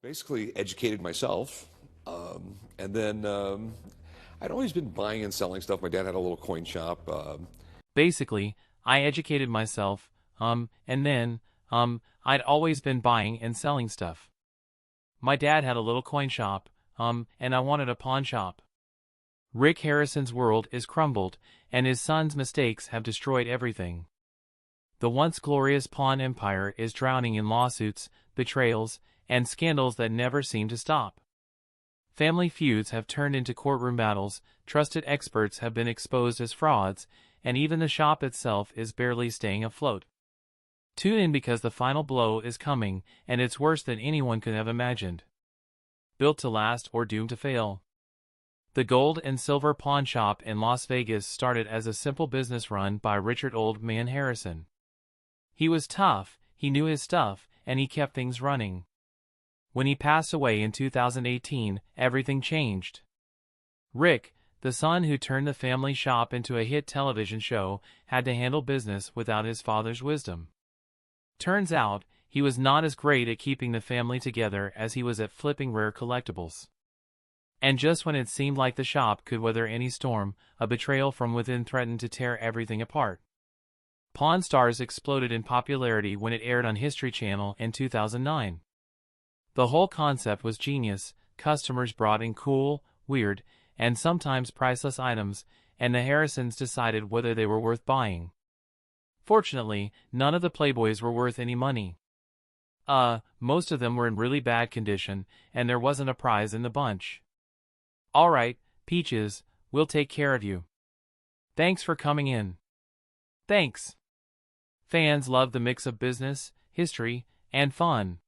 Basically educated myself. And then I'd always been buying and selling stuff. My dad had a little coin shop. Basically, I educated myself, and then, I'd always been buying and selling stuff. My dad had a little coin shop, and I wanted a pawn shop. Rick Harrison's world is crumbled, and his son's mistakes have destroyed everything. The once glorious pawn empire is drowning in lawsuits, betrayals, and scandals that never seem to stop. Family feuds have turned into courtroom battles, trusted experts have been exposed as frauds, and even the shop itself is barely staying afloat. Tune in because the final blow is coming, and it's worse than anyone could have imagined. Built to last or doomed to fail. The Gold and Silver Pawn Shop in Las Vegas started as a simple business run by Richard "Old Man" Harrison. He was tough, he knew his stuff, and he kept things running. When he passed away in 2018, everything changed. Rick, the son who turned the family shop into a hit television show, had to handle business without his father's wisdom. Turns out, he was not as great at keeping the family together as he was at flipping rare collectibles. And just when it seemed like the shop could weather any storm, a betrayal from within threatened to tear everything apart. Pawn Stars exploded in popularity when it aired on History Channel in 2009. The whole concept was genius. Customers brought in cool, weird, and sometimes priceless items, and the Harrisons decided whether they were worth buying. Fortunately, none of the Playboys were worth any money. Most of them were in really bad condition, and there wasn't a prize in the bunch. Alright, Peaches, we'll take care of you. Thanks for coming in. Thanks. Fans loved the mix of business, history, and fun.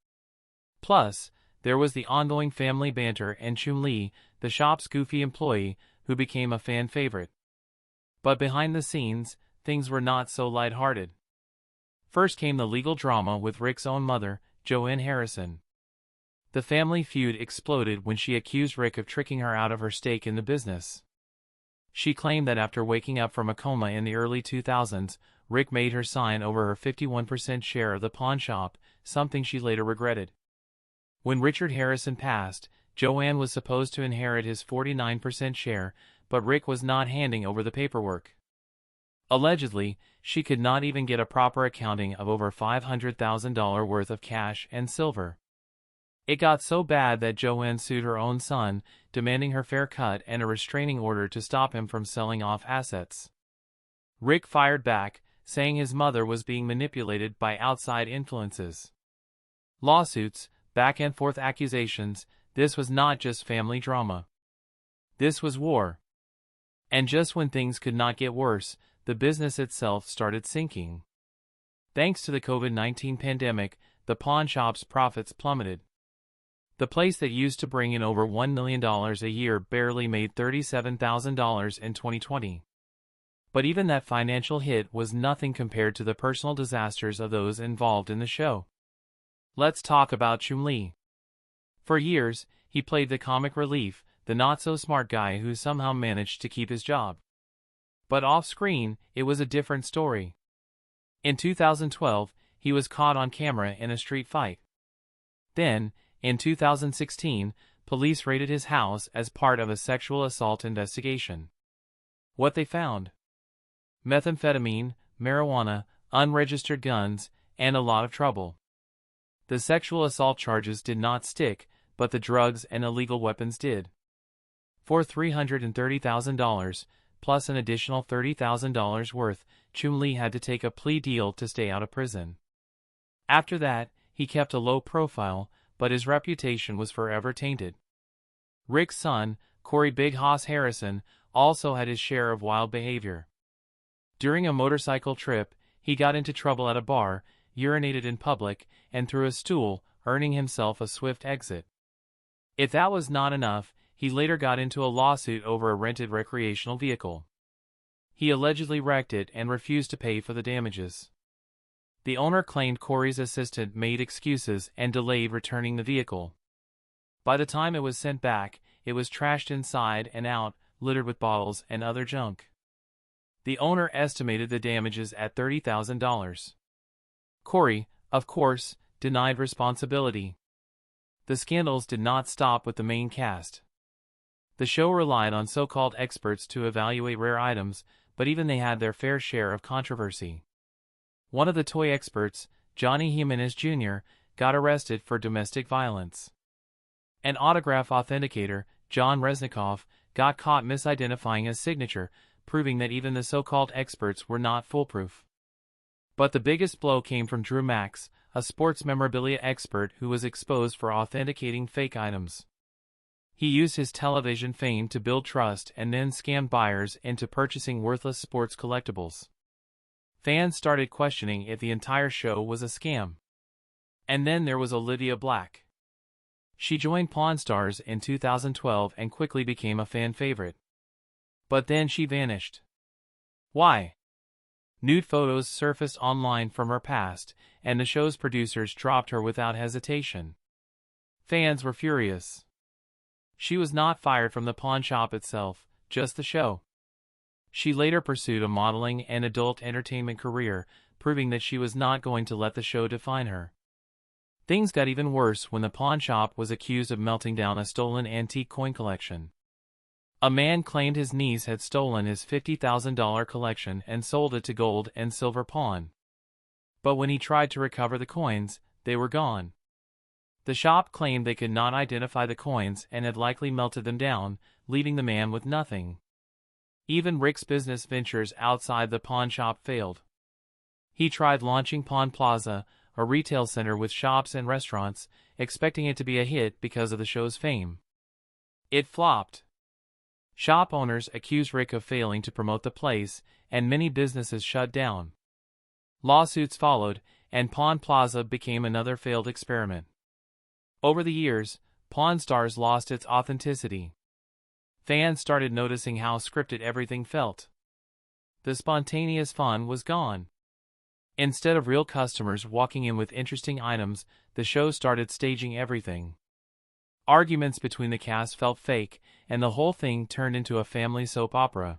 Plus, there was the ongoing family banter and Chun-Li, the shop's goofy employee, who became a fan favorite. But behind the scenes, things were not so lighthearted. First came the legal drama with Rick's own mother, Joanne Harrison. The family feud exploded when she accused Rick of tricking her out of her stake in the business. She claimed that after waking up from a coma in the early 2000s, Rick made her sign over her 51% share of the pawn shop, something she later regretted. When Richard Harrison passed, Joanne was supposed to inherit his 49% share, but Rick was not handing over the paperwork. Allegedly, she could not even get a proper accounting of over $500,000 worth of cash and silver. It got so bad that Joanne sued her own son, demanding her fair cut and a restraining order to stop him from selling off assets. Rick fired back, saying his mother was being manipulated by outside influences. Lawsuits, back-and-forth accusations, this was not just family drama. This was war. And just when things could not get worse, the business itself started sinking. Thanks to the COVID-19 pandemic, the pawn shop's profits plummeted. The place that used to bring in over $1 million a year barely made $37,000 in 2020. But even that financial hit was nothing compared to the personal disasters of those involved in the show. Let's talk about Chun-Li. For years, he played the comic relief, the not-so-smart guy who somehow managed to keep his job. But off-screen, it was a different story. In 2012, he was caught on camera in a street fight. Then, in 2016, police raided his house as part of a sexual assault investigation. What they found? Methamphetamine, marijuana, unregistered guns, and a lot of trouble. The sexual assault charges did not stick, but the drugs and illegal weapons did. For $330,000, plus an additional $30,000 worth, Chun-Li had to take a plea deal to stay out of prison. After that, he kept a low profile, but his reputation was forever tainted. Rick's son, Corey "Big Hoss" Harrison, also had his share of wild behavior. During a motorcycle trip, he got into trouble at a bar, urinated in public, and threw a stool, earning himself a swift exit. If that was not enough, he later got into a lawsuit over a rented recreational vehicle. He allegedly wrecked it and refused to pay for the damages. The owner claimed Corey's assistant made excuses and delayed returning the vehicle. By the time it was sent back, it was trashed inside and out, littered with bottles and other junk. The owner estimated the damages at $30,000. Corey, of course, denied responsibility. The scandals did not stop with the main cast. The show relied on so-called experts to evaluate rare items, but even they had their fair share of controversy. One of the toy experts, Johnny Jimenez Jr., got arrested for domestic violence. An autograph authenticator, John Resnikoff, got caught misidentifying a signature, proving that even the so-called experts were not foolproof. But the biggest blow came from Drew Max, a sports memorabilia expert who was exposed for authenticating fake items. He used his television fame to build trust and then scammed buyers into purchasing worthless sports collectibles. Fans started questioning if the entire show was a scam. And then there was Olivia Black. She joined Pawn Stars in 2012 and quickly became a fan favorite. But then she vanished. Why? Nude photos surfaced online from her past, and the show's producers dropped her without hesitation. Fans were furious. She was not fired from the pawn shop itself, just the show. She later pursued a modeling and adult entertainment career, proving that she was not going to let the show define her. Things got even worse when the pawn shop was accused of melting down a stolen antique coin collection. A man claimed his niece had stolen his $50,000 collection and sold it to Gold and Silver Pawn. But when he tried to recover the coins, they were gone. The shop claimed they could not identify the coins and had likely melted them down, leaving the man with nothing. Even Rick's business ventures outside the pawn shop failed. He tried launching Pawn Plaza, a retail center with shops and restaurants, expecting it to be a hit because of the show's fame. It flopped. Shop owners accused Rick of failing to promote the place, and many businesses shut down. Lawsuits followed, and Pawn Plaza became another failed experiment. Over the years, Pawn Stars lost its authenticity. Fans started noticing how scripted everything felt. The spontaneous fun was gone. Instead of real customers walking in with interesting items, the show started staging everything. Arguments between the cast felt fake, and the whole thing turned into a family soap opera.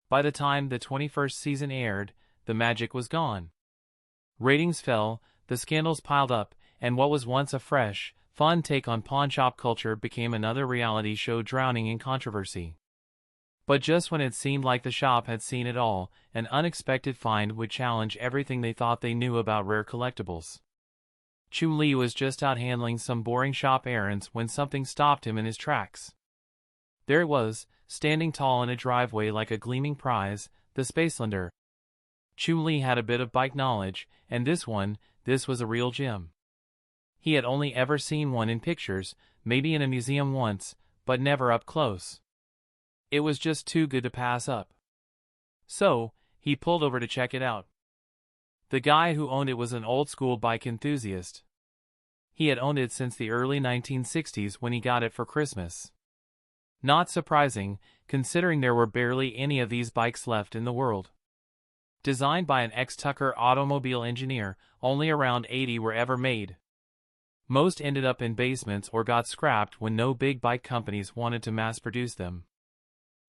By the time the 21st season aired, the magic was gone. Ratings fell, the scandals piled up, and what was once a fresh, fun take on pawnshop culture became another reality show drowning in controversy. But just when it seemed like the shop had seen it all, an unexpected find would challenge everything they thought they knew about rare collectibles. Chun-Li was just out handling some boring shop errands when something stopped him in his tracks. There it was, standing tall in a driveway like a gleaming prize, the Spacelander. Chun-Li had a bit of bike knowledge, and this was a real gem. He had only ever seen one in pictures, maybe in a museum once, but never up close. It was just too good to pass up. So, he pulled over to check it out. The guy who owned it was an old-school bike enthusiast. He had owned it since the early 1960s when he got it for Christmas. Not surprising, considering there were barely any of these bikes left in the world. Designed by an ex-Tucker automobile engineer, only around 80 were ever made. Most ended up in basements or got scrapped when no big bike companies wanted to mass-produce them.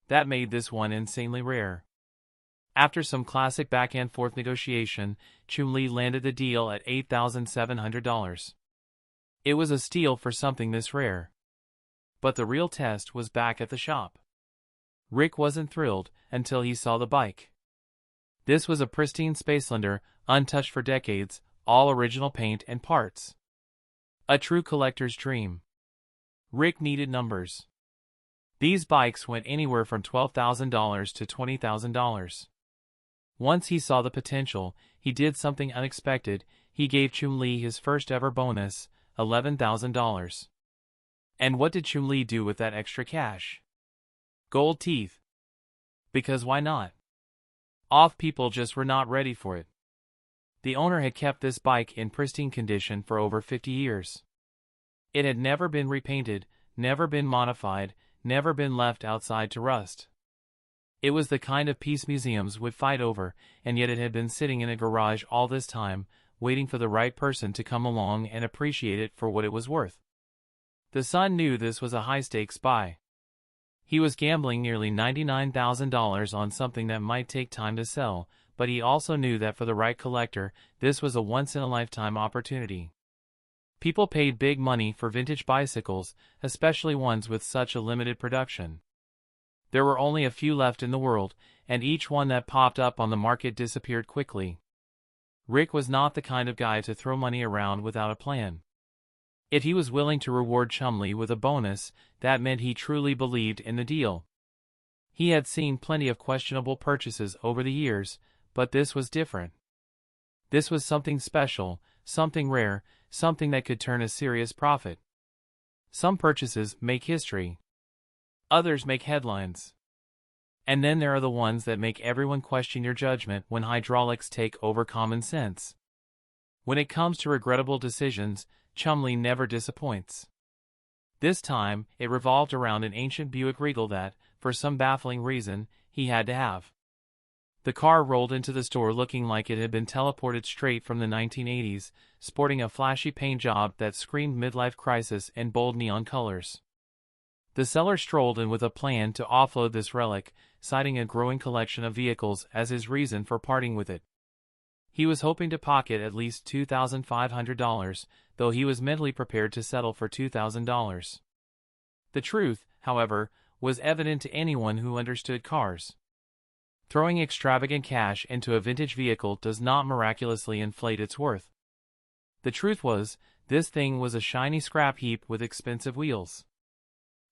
That made this one insanely rare. After some classic back-and-forth negotiation, Chun-Li landed the deal at $8,700. It was a steal for something this rare. But the real test was back at the shop. Rick wasn't thrilled until he saw the bike. This was a pristine Spacelander, untouched for decades, all original paint and parts. A true collector's dream. Rick needed numbers. These bikes went anywhere from $12,000 to $20,000. Once he saw the potential, he did something unexpected. He gave Chun-Li his first ever bonus, $11,000. And what did Chun-Li do with that extra cash? Gold teeth. Because why not? People just were not ready for it. The owner had kept this bike in pristine condition for over 50 years. It had never been repainted, never been modified, never been left outside to rust. It was the kind of piece museums would fight over, and yet it had been sitting in a garage all this time, waiting for the right person to come along and appreciate it for what it was worth. The son knew this was a high-stakes buy. He was gambling nearly $99,000 on something that might take time to sell, but he also knew that for the right collector, this was a once-in-a-lifetime opportunity. People paid big money for vintage bicycles, especially ones with such a limited production. There were only a few left in the world, and each one that popped up on the market disappeared quickly. Rick was not the kind of guy to throw money around without a plan. If he was willing to reward Chumley with a bonus, that meant he truly believed in the deal. He had seen plenty of questionable purchases over the years, but this was different. This was something special, something rare, something that could turn a serious profit. Some purchases make history. Others make headlines. And then there are the ones that make everyone question your judgment when hydraulics take over common sense. When it comes to regrettable decisions, Chumley never disappoints. This time, it revolved around an ancient Buick Regal that, for some baffling reason, he had to have. The car rolled into the store looking like it had been teleported straight from the 1980s, sporting a flashy paint job that screamed midlife crisis in bold neon colors. The seller strolled in with a plan to offload this relic, citing a growing collection of vehicles as his reason for parting with it. He was hoping to pocket at least $2,500, though he was mentally prepared to settle for $2,000. The truth, however, was evident to anyone who understood cars. Throwing extravagant cash into a vintage vehicle does not miraculously inflate its worth. The truth was, this thing was a shiny scrap heap with expensive wheels.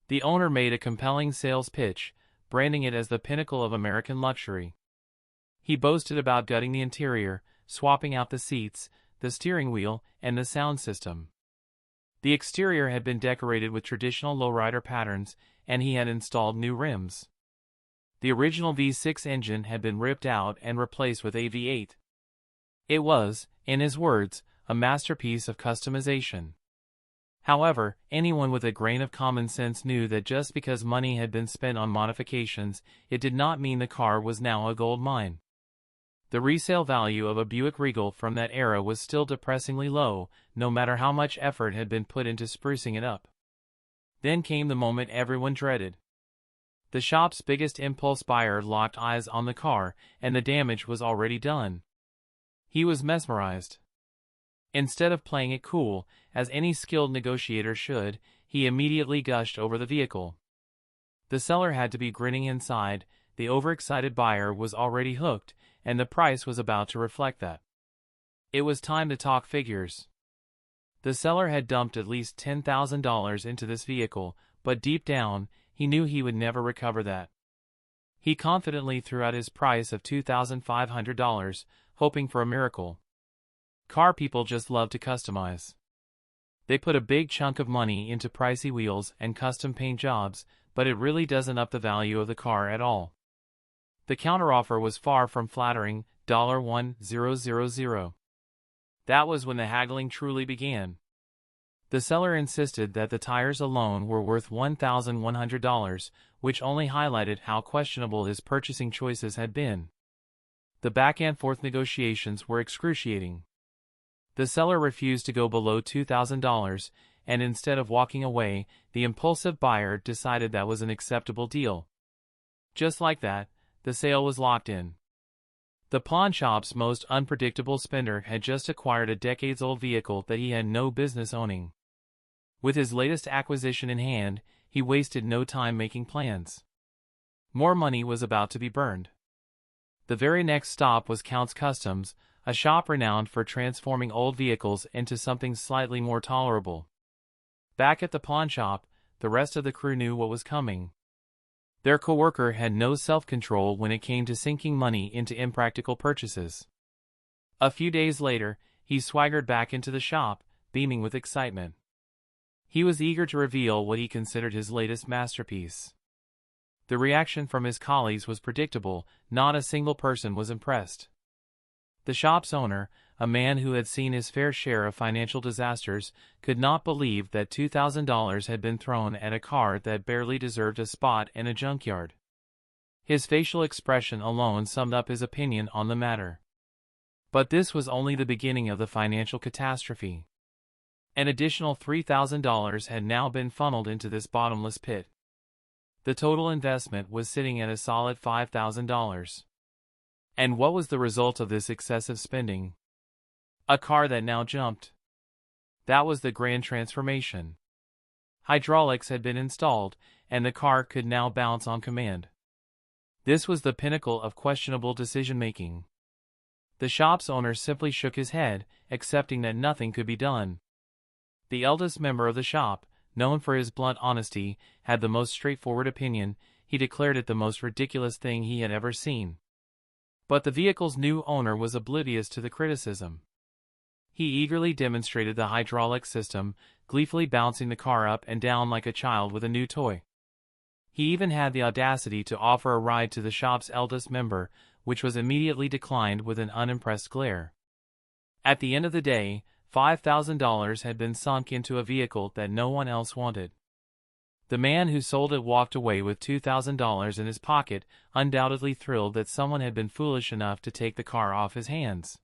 The owner made a compelling sales pitch, branding it as the pinnacle of American luxury. He boasted about gutting the interior, swapping out the seats, the steering wheel, and the sound system. The exterior had been decorated with traditional lowrider patterns, and he had installed new rims. The original V6 engine had been ripped out and replaced with a V8. It was, in his words, a masterpiece of customization. However, anyone with a grain of common sense knew that just because money had been spent on modifications, it did not mean the car was now a gold mine. The resale value of a Buick Regal from that era was still depressingly low, no matter how much effort had been put into sprucing it up. Then came the moment everyone dreaded. The shop's biggest impulse buyer locked eyes on the car, and the damage was already done. He was mesmerized. Instead of playing it cool, as any skilled negotiator should, he immediately gushed over the vehicle. The seller had to be grinning inside, the overexcited buyer was already hooked, and the price was about to reflect that. It was time to talk figures. The seller had dumped at least $10,000 into this vehicle, but deep down, he knew he would never recover that. He confidently threw out his price of $2,500, hoping for a miracle. Car people just love to customize. They put a big chunk of money into pricey wheels and custom paint jobs, but it really doesn't up the value of the car at all. The counteroffer was far from flattering, $1,000. That was when the haggling truly began. The seller insisted that the tires alone were worth $1,100, which only highlighted how questionable his purchasing choices had been. The back-and-forth negotiations were excruciating. The seller refused to go below $2,000, and instead of walking away, the impulsive buyer decided that was an acceptable deal. Just like that, the sale was locked in. The pawnshop's most unpredictable spender had just acquired a decades-old vehicle that he had no business owning. With his latest acquisition in hand, he wasted no time making plans. More money was about to be burned. The very next stop was Count's Customs, a shop renowned for transforming old vehicles into something slightly more tolerable. Back at the pawnshop, the rest of the crew knew what was coming. Their coworker had no self-control when it came to sinking money into impractical purchases. A few days later, he swaggered back into the shop, beaming with excitement. He was eager to reveal what he considered his latest masterpiece. The reaction from his colleagues was predictable, not a single person was impressed. The shop's owner, a man who had seen his fair share of financial disasters, could not believe that $2,000 had been thrown at a car that barely deserved a spot in a junkyard. His facial expression alone summed up his opinion on the matter. But this was only the beginning of the financial catastrophe. An additional $3,000 had now been funneled into this bottomless pit. The total investment was sitting at a solid $5,000. And what was the result of this excessive spending? A car that now jumped. That was the grand transformation. Hydraulics had been installed, and the car could now bounce on command. This was the pinnacle of questionable decision-making. The shop's owner simply shook his head, accepting that nothing could be done. The eldest member of the shop, known for his blunt honesty, had the most straightforward opinion. He declared it the most ridiculous thing he had ever seen. But the vehicle's new owner was oblivious to the criticism. He eagerly demonstrated the hydraulic system, gleefully bouncing the car up and down like a child with a new toy. He even had the audacity to offer a ride to the shop's eldest member, which was immediately declined with an unimpressed glare. At the end of the day, $5,000 had been sunk into a vehicle that no one else wanted. The man who sold it walked away with $2,000 in his pocket, undoubtedly thrilled that someone had been foolish enough to take the car off his hands.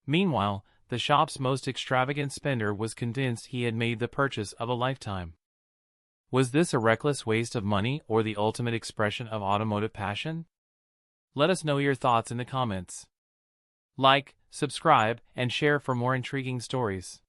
Meanwhile, the shop's most extravagant spender was convinced he had made the purchase of a lifetime. Was this a reckless waste of money or the ultimate expression of automotive passion? Let us know your thoughts in the comments. Like, subscribe, and share for more intriguing stories.